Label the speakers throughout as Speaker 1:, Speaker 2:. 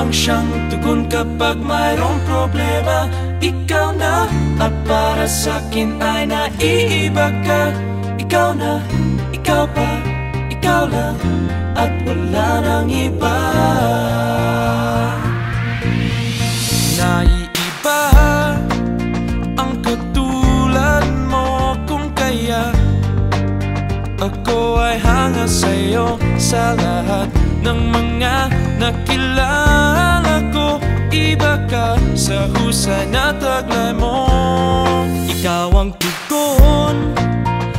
Speaker 1: ang siyang tugon kapag mayroong problema. Ikaw na, at para sa'kin ay naiiba ka. Ikaw na, ikaw pa, ikaw lang, at wala nang iba. Naiiba ang katulad mo, kung kaya ako ay hanga sa'yo. Sa lahat ng mga nakilala ko, iba ka sa husay na taglay mo. Ikaw ang tugon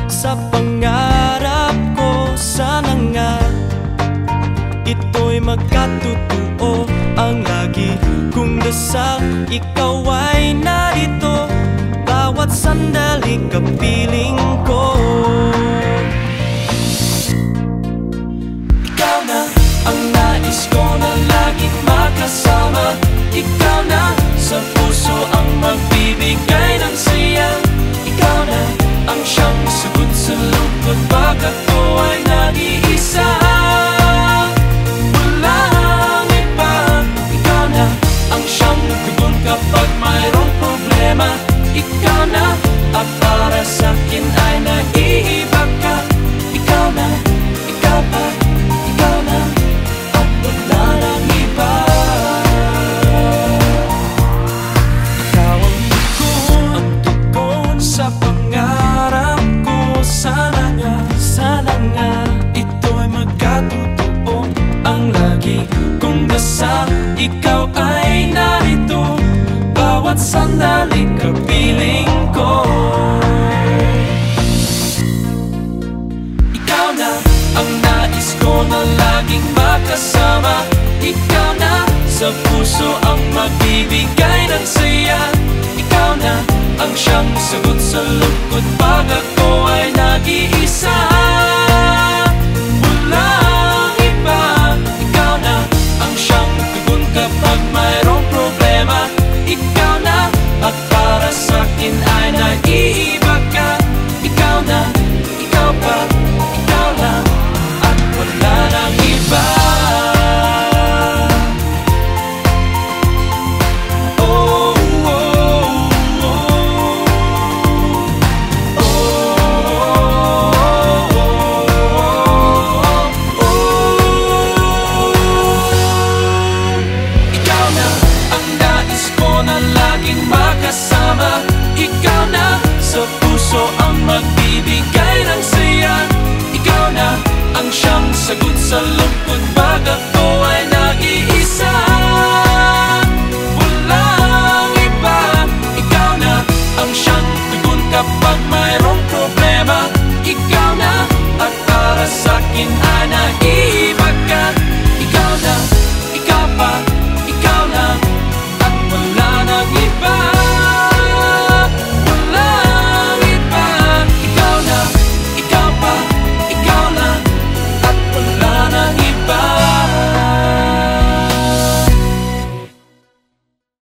Speaker 1: sa pangarap ko. Sana nga ito'y magkatotoo, ang lagi kong dasal. Ikaw ay narito, bawat sandali kapiling ko. Ikaw na ang nais ko na laging makasama. Ikaw na sa puso ang magbibigay ng saya. Ikaw na ang siyang sagot sa lungkot pag ako ay nag-iisa. Walang iba. Ikaw na ang siyang tugon kapag mayroong problema. Ikaw na, at para sa'kin ay naiiba ka. Ikaw na, ikaw pa, ikaw na, at wala nang iba. Ikaw ang tugon sa pangarap ko. Sana nga ito'y magkatotoo, ang lagi kong dasal. Ikaw ay narito, bawat sandali kapiling ko. Ikaw na ang nais ko na laging makasama. Ikaw na sa puso ang magbibigay ng saya. Ikaw na ang siyang sagot sa lungkot pag ako ay nag-iisa. Walang iba. Ikaw na ang siyang tugon kapag mayroong problema. Ikaw na, at para sa'kin ay naiiba ka. Ikaw na, ikaw pa, ikaw lang, at wala nang iba. Oh, oh, oh, oh, oh, oh. Ikaw na ang nais ko na laging makasama. Ikaw na sa puso ang magbibigay ng saya. Ikaw na ang siyang sagot sa lungkot pag